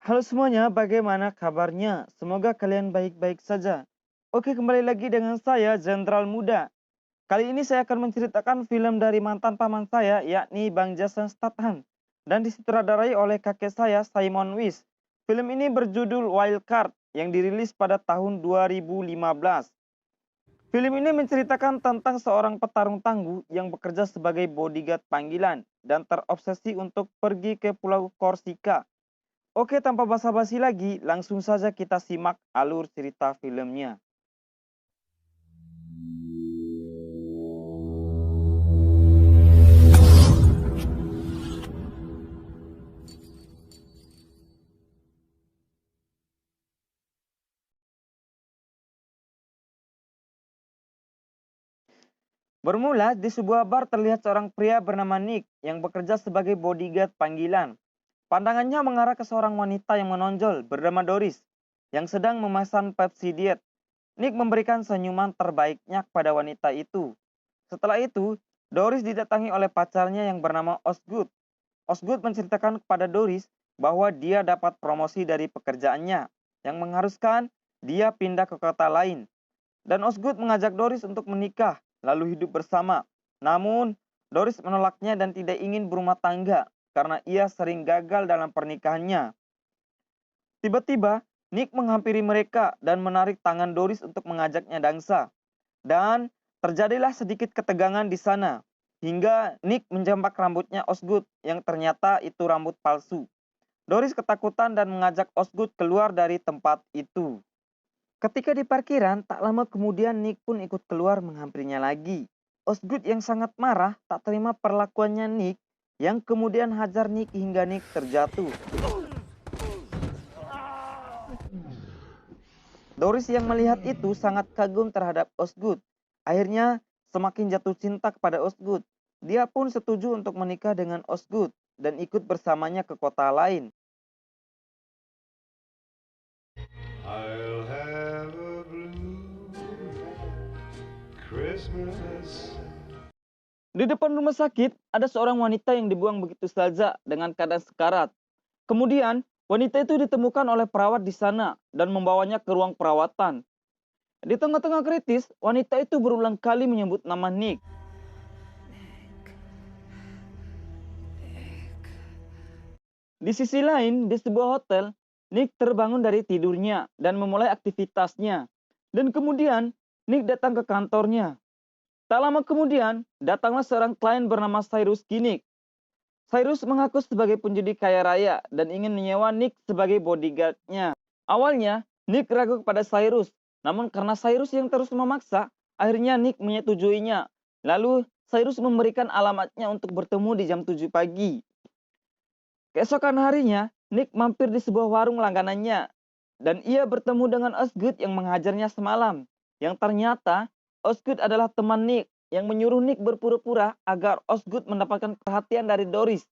Halo semuanya, bagaimana kabarnya? Semoga kalian baik-baik saja. Oke, kembali lagi dengan saya, Jenderal Muda. Kali ini saya akan menceritakan film dari mantan paman saya, yakni Bang Jason Statham. Dan disutradarai oleh kakek saya, Simon Wise. Film ini berjudul Wild Card, yang dirilis pada tahun 2015. Film ini menceritakan tentang seorang petarung tangguh yang bekerja sebagai bodyguard panggilan dan terobsesi untuk pergi ke Pulau Korsika. Oke, tanpa basa-basi lagi, langsung saja kita simak alur cerita filmnya. Bermula di sebuah bar terlihat seorang pria bernama Nick yang bekerja sebagai bodyguard panggilan. Pandangannya mengarah ke seorang wanita yang menonjol bernama Doris yang sedang memesan Pepsi Diet. Nick memberikan senyuman terbaiknya kepada wanita itu. Setelah itu, Doris didatangi oleh pacarnya yang bernama Osgood. Osgood menceritakan kepada Doris bahwa dia dapat promosi dari pekerjaannya yang mengharuskan dia pindah ke kota lain. Dan Osgood mengajak Doris untuk menikah lalu hidup bersama. Namun, Doris menolaknya dan tidak ingin berumah tangga karena ia sering gagal dalam pernikahannya. Tiba-tiba, Nick menghampiri mereka dan menarik tangan Doris untuk mengajaknya dansa. Dan terjadilah sedikit ketegangan di sana. Hingga Nick menjambak rambutnya Osgood yang ternyata itu rambut palsu. Doris ketakutan dan mengajak Osgood keluar dari tempat itu. Ketika di parkiran, tak lama kemudian Nick pun ikut keluar menghampirinya lagi. Osgood yang sangat marah tak terima perlakuannya Nick yang kemudian hajar Nick hingga Nick terjatuh. Doris yang melihat itu sangat kagum terhadap Osgood. Akhirnya semakin jatuh cinta kepada Osgood. Dia pun setuju untuk menikah dengan Osgood dan ikut bersamanya ke kota lain. I'll have a blue Christmas. Di depan rumah sakit, ada seorang wanita yang dibuang begitu saja dengan keadaan sekarat. Kemudian, wanita itu ditemukan oleh perawat di sana dan membawanya ke ruang perawatan. Di tengah-tengah kritis, wanita itu berulang kali menyebut nama Nick. Di sisi lain, di sebuah hotel, Nick terbangun dari tidurnya dan memulai aktivitasnya. Dan kemudian, Nick datang ke kantornya. Tak lama kemudian, datanglah seorang klien bernama Cyrus Kinnick. Cyrus mengaku sebagai penjudi kaya raya dan ingin menyewa Nick sebagai bodyguardnya. Awalnya, Nick ragu kepada Cyrus, namun karena Cyrus yang terus memaksa, akhirnya Nick menyetujuinya. Lalu, Cyrus memberikan alamatnya untuk bertemu di jam 7 pagi. Keesokan harinya, Nick mampir di sebuah warung langganannya dan ia bertemu dengan Osgood yang menghajarnya semalam. Yang ternyata Osgood adalah teman Nick yang menyuruh Nick berpura-pura agar Osgood mendapatkan perhatian dari Doris.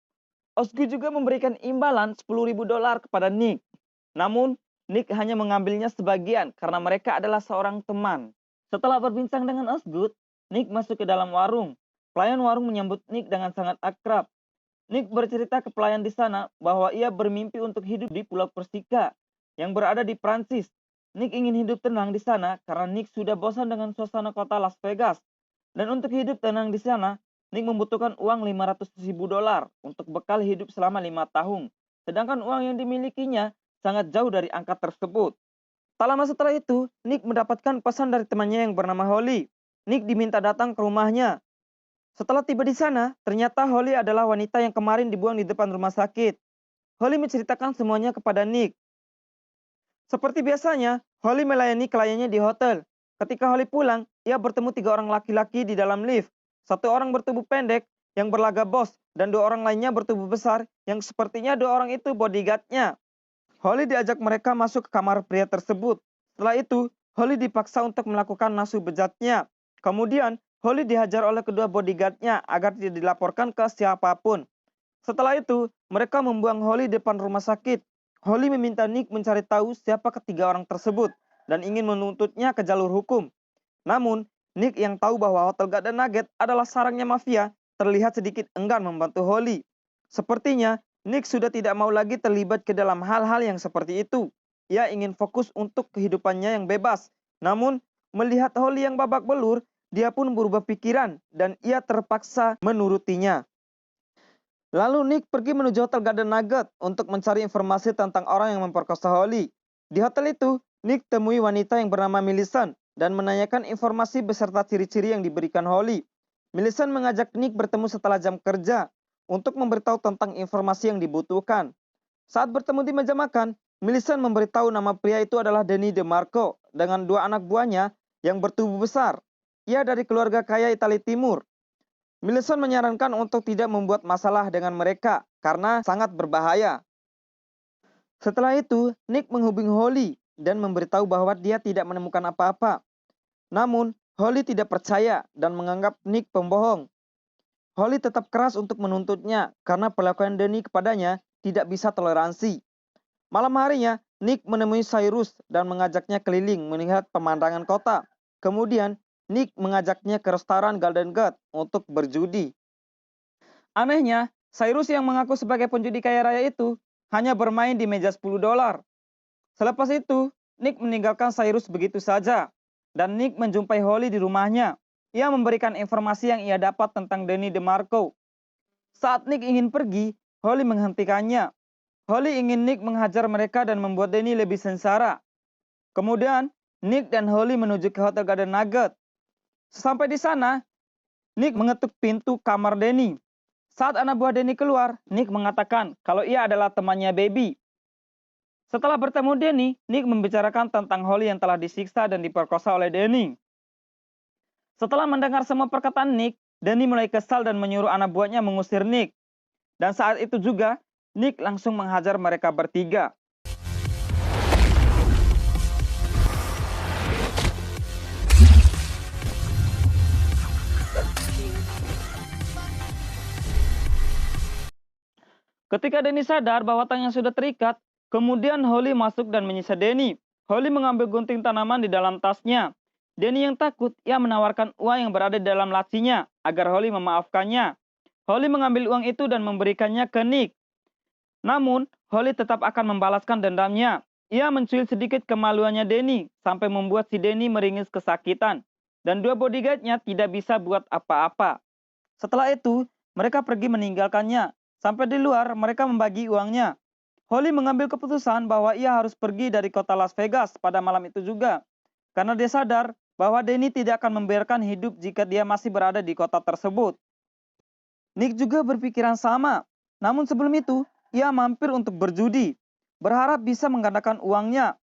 Osgood juga memberikan imbalan $10.000 kepada Nick. Namun, Nick hanya mengambilnya sebagian karena mereka adalah seorang teman. Setelah berbincang dengan Osgood, Nick masuk ke dalam warung. Pelayan warung menyambut Nick dengan sangat akrab. Nick bercerita ke pelayan di sana bahwa ia bermimpi untuk hidup di Pulau Korsika yang berada di Prancis. Nick ingin hidup tenang di sana karena Nick sudah bosan dengan suasana kota Las Vegas. Dan untuk hidup tenang di sana, Nick membutuhkan uang $500.000 untuk bekal hidup selama 5 tahun. Sedangkan uang yang dimilikinya sangat jauh dari angka tersebut. Tak lama setelah itu, Nick mendapatkan pesan dari temannya yang bernama Holly. Nick diminta datang ke rumahnya. Setelah tiba di sana, ternyata Holly adalah wanita yang kemarin dibuang di depan rumah sakit. Holly menceritakan semuanya kepada Nick. Seperti biasanya, Holly melayani kliennya di hotel. Ketika Holly pulang, ia bertemu 3 orang laki-laki di dalam lift. 1 orang bertubuh pendek yang berlagak bos dan 2 orang lainnya bertubuh besar yang sepertinya 2 orang itu bodyguardnya. Holly diajak mereka masuk ke kamar pria tersebut. Setelah itu, Holly dipaksa untuk melakukan nafsu bejatnya. Kemudian, Holly dihajar oleh kedua bodyguardnya agar tidak dilaporkan ke siapapun. Setelah itu, mereka membuang Holly di depan rumah sakit. Holly meminta Nick mencari tahu siapa ketiga orang tersebut dan ingin menuntutnya ke jalur hukum. Namun, Nick yang tahu bahwa Hotel Golden Nugget adalah sarangnya mafia, terlihat sedikit enggan membantu Holly. Sepertinya, Nick sudah tidak mau lagi terlibat ke dalam hal-hal yang seperti itu. Ia ingin fokus untuk kehidupannya yang bebas. Namun, melihat Holly yang babak belur, dia pun berubah pikiran dan ia terpaksa menurutinya. Lalu Nick pergi menuju Hotel Garden Nugget untuk mencari informasi tentang orang yang memperkosa Holly. Di hotel itu, Nick temui wanita yang bernama Millicent dan menanyakan informasi beserta ciri-ciri yang diberikan Holly. Millicent mengajak Nick bertemu setelah jam kerja untuk memberitahu tentang informasi yang dibutuhkan. Saat bertemu di meja makan, Millicent memberitahu nama pria itu adalah Denny DeMarco dengan dua anak buahnya yang bertubuh besar. Ia dari keluarga kaya Italia Timur. Millicent menyarankan untuk tidak membuat masalah dengan mereka karena sangat berbahaya. Setelah itu, Nick menghubungi Holly dan memberitahu bahwa dia tidak menemukan apa-apa. Namun, Holly tidak percaya dan menganggap Nick pembohong. Holly tetap keras untuk menuntutnya karena perlakuan Denny kepadanya tidak bisa toleransi. Malam harinya, Nick menemui Cyrus dan mengajaknya keliling melihat pemandangan kota. Kemudian, Nick mengajaknya ke restoran Golden Gate untuk berjudi. Anehnya, Cyrus yang mengaku sebagai penjudi kaya raya itu hanya bermain di meja $10. Selepas itu, Nick meninggalkan Cyrus begitu saja. Dan Nick menjumpai Holly di rumahnya. Ia memberikan informasi yang ia dapat tentang Denny DeMarco. Saat Nick ingin pergi, Holly menghentikannya. Holly ingin Nick menghajar mereka dan membuat Denny lebih sengsara. Kemudian, Nick dan Holly menuju ke Hotel Garden Nugget. Sampai di sana, Nick mengetuk pintu kamar Denny. Saat anak buah Denny keluar, Nick mengatakan kalau ia adalah temannya Baby. Setelah bertemu Denny, Nick membicarakan tentang Holly yang telah disiksa dan diperkosa oleh Denny. Setelah mendengar semua perkataan Nick, Denny mulai kesal dan menyuruh anak buahnya mengusir Nick. Dan saat itu juga, Nick langsung menghajar mereka bertiga. Ketika Denny sadar bahwa tangannya sudah terikat, kemudian Holly masuk dan menyiksa Denny. Holly mengambil gunting tanaman di dalam tasnya. Denny yang takut, ia menawarkan uang yang berada di dalam lacinya agar Holly memaafkannya. Holly mengambil uang itu dan memberikannya ke Nick. Namun, Holly tetap akan membalaskan dendamnya. Ia mencuil sedikit kemaluannya Denny sampai membuat si Denny meringis kesakitan. Dan dua bodyguardnya tidak bisa buat apa-apa. Setelah itu, mereka pergi meninggalkannya. Sampai di luar, mereka membagi uangnya. Holly mengambil keputusan bahwa ia harus pergi dari kota Las Vegas pada malam itu juga. Karena dia sadar bahwa Denny tidak akan membiarkan hidup jika dia masih berada di kota tersebut. Nick juga berpikiran sama. Namun sebelum itu, ia mampir untuk berjudi. Berharap bisa menggandakan uangnya.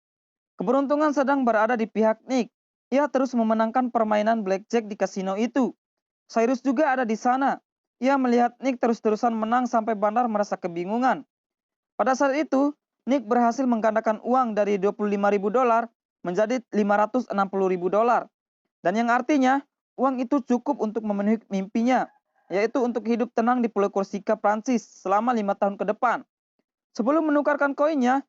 Keberuntungan sedang berada di pihak Nick. Ia terus memenangkan permainan blackjack di kasino itu. Cyrus juga ada di sana. Ia melihat Nick terus-terusan menang sampai Bandar merasa kebingungan. Pada saat itu, Nick berhasil menggandakan uang dari $25.000 menjadi $560.000. Dan yang artinya, uang itu cukup untuk memenuhi mimpinya, yaitu untuk hidup tenang di Pulau Korsika, Prancis selama 5 tahun ke depan. Sebelum menukarkan koinnya,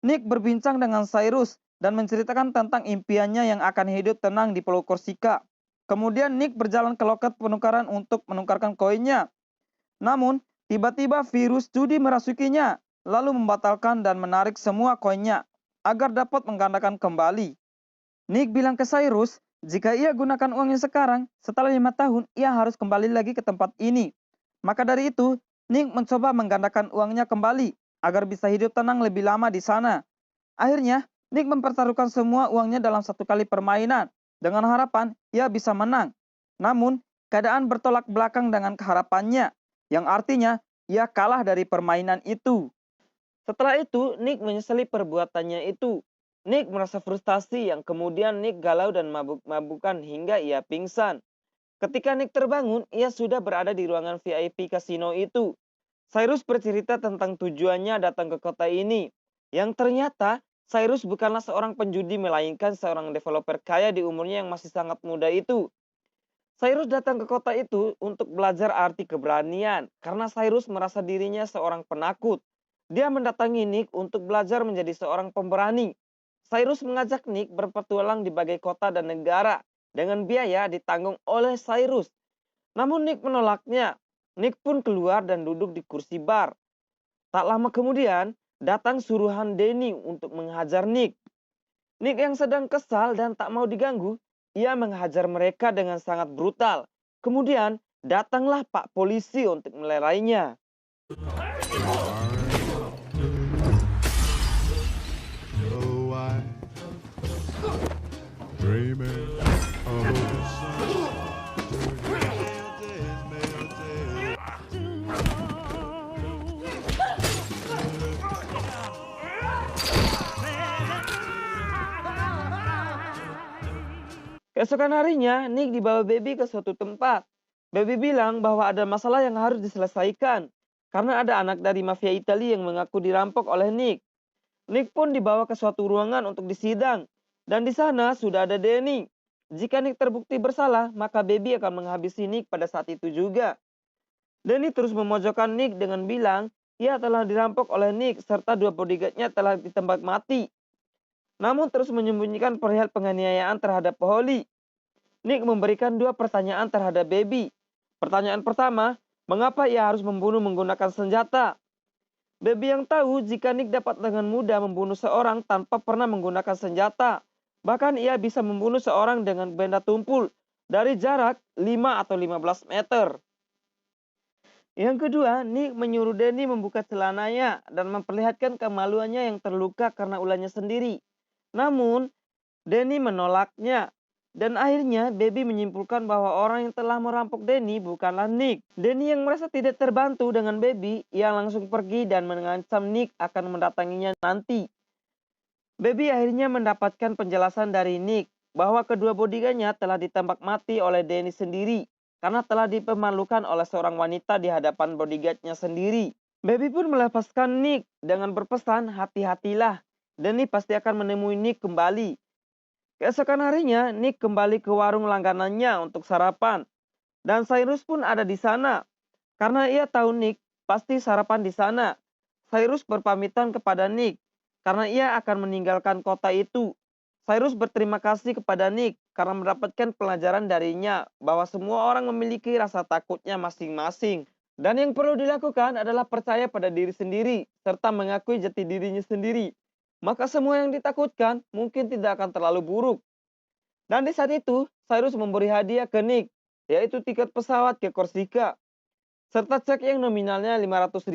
Nick berbincang dengan Cyrus dan menceritakan tentang impiannya yang akan hidup tenang di Pulau Korsika. Kemudian Nick berjalan ke loket penukaran untuk menukarkan koinnya. Namun, tiba-tiba virus judi merasukinya, lalu membatalkan dan menarik semua koinnya agar dapat menggandakan kembali. Nick bilang ke Cyrus, jika ia gunakan uangnya sekarang, setelah 5 tahun, ia harus kembali lagi ke tempat ini. Maka dari itu, Nick mencoba menggandakan uangnya kembali agar bisa hidup tenang lebih lama di sana. Akhirnya, Nick mempertaruhkan semua uangnya dalam satu kali permainan dengan harapan ia bisa menang. Namun, keadaan bertolak belakang dengan keharapannya, yang artinya ia kalah dari permainan itu. Setelah itu, Nick menyesali perbuatannya itu. Nick merasa frustasi yang kemudian Nick galau dan mabuk-mabukan hingga ia pingsan. Ketika Nick terbangun, ia sudah berada di ruangan VIP kasino itu. Cyrus bercerita tentang tujuannya datang ke kota ini. Yang ternyata, Cyrus bukanlah seorang penjudi melainkan seorang developer kaya di umurnya yang masih sangat muda itu. Cyrus datang ke kota itu untuk belajar arti keberanian karena Cyrus merasa dirinya seorang penakut. Dia mendatangi Nick untuk belajar menjadi seorang pemberani. Cyrus mengajak Nick berpetualang di berbagai kota dan negara dengan biaya ditanggung oleh Cyrus. Namun Nick menolaknya. Nick pun keluar dan duduk di kursi bar. Tak lama kemudian, datang suruhan Danny untuk menghajar Nick. Nick yang sedang kesal dan tak mau diganggu, ia menghajar mereka dengan sangat brutal. Kemudian, datanglah Pak Polisi untuk melerainya. So I dreaming of the sun. Keesokan harinya, Nick dibawa Baby ke suatu tempat. Baby bilang bahwa ada masalah yang harus diselesaikan karena ada anak dari mafia Italia yang mengaku dirampok oleh Nick. Nick pun dibawa ke suatu ruangan untuk disidang, dan di sana sudah ada Danny. Jika Nick terbukti bersalah, maka Baby akan menghabisi Nick pada saat itu juga. Danny terus memojokkan Nick dengan bilang ia telah dirampok oleh Nick serta dua bodyguardnya telah ditembak mati. Namun terus menyembunyikan perihal penganiayaan terhadap Holly. Nick memberikan dua pertanyaan terhadap Baby. Pertanyaan pertama, mengapa ia harus membunuh menggunakan senjata? Baby yang tahu jika Nick dapat dengan mudah membunuh seorang tanpa pernah menggunakan senjata. Bahkan ia bisa membunuh seorang dengan benda tumpul dari jarak 5 atau 15 meter. Yang kedua, Nick menyuruh Danny membuka celananya dan memperlihatkan kemaluannya yang terluka karena ulahnya sendiri. Namun, Danny menolaknya. Dan akhirnya Baby menyimpulkan bahwa orang yang telah merampok Danny bukanlah Nick. Danny yang merasa tidak terbantu dengan Baby, ia langsung pergi dan mengancam Nick akan mendatanginya nanti. Baby akhirnya mendapatkan penjelasan dari Nick bahwa kedua bodyguardnya telah ditembak mati oleh Danny sendiri karena telah dipermalukan oleh seorang wanita di hadapan bodyguardnya sendiri. Baby pun melepaskan Nick dengan berpesan hati-hatilah. Danny pasti akan menemui Nick kembali. Keesokan harinya, Nick kembali ke warung langganannya untuk sarapan. Dan Cyrus pun ada di sana. Karena ia tahu Nick pasti sarapan di sana. Cyrus berpamitan kepada Nick karena ia akan meninggalkan kota itu. Cyrus berterima kasih kepada Nick karena mendapatkan pelajaran darinya bahwa semua orang memiliki rasa takutnya masing-masing. Dan yang perlu dilakukan adalah percaya pada diri sendiri serta mengakui jati dirinya sendiri. Maka semua yang ditakutkan mungkin tidak akan terlalu buruk. Dan di saat itu, Cyrus memberi hadiah ke Nick, yaitu tiket pesawat ke Korsika, serta cek yang nominalnya $500.000.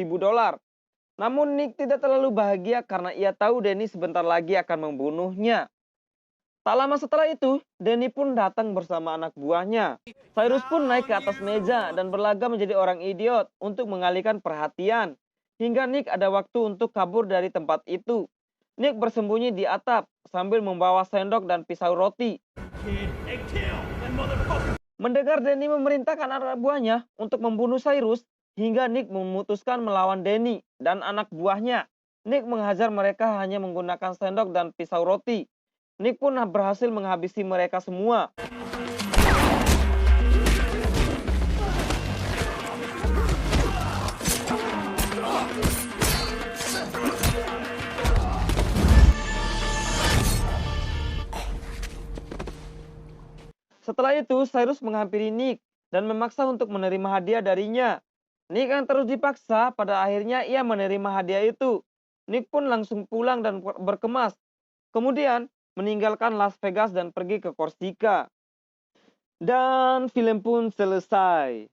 Namun Nick tidak terlalu bahagia karena ia tahu Danny sebentar lagi akan membunuhnya. Tak lama setelah itu, Danny pun datang bersama anak buahnya. Cyrus pun naik ke atas meja dan berlagak menjadi orang idiot untuk mengalihkan perhatian. Hingga Nick ada waktu untuk kabur dari tempat itu. Nick bersembunyi di atap sambil membawa sendok dan pisau roti. Mendengar Danny memerintahkan anak buahnya untuk membunuh Cyrus, hingga Nick memutuskan melawan Danny dan anak buahnya. Nick menghajar mereka hanya menggunakan sendok dan pisau roti. Nick pun berhasil menghabisi mereka semua. Setelah itu, Cyrus menghampiri Nick dan memaksa untuk menerima hadiah darinya. Nick yang terus dipaksa, pada akhirnya ia menerima hadiah itu. Nick pun langsung pulang dan berkemas. Kemudian meninggalkan Las Vegas dan pergi ke Korsika. Dan film pun selesai.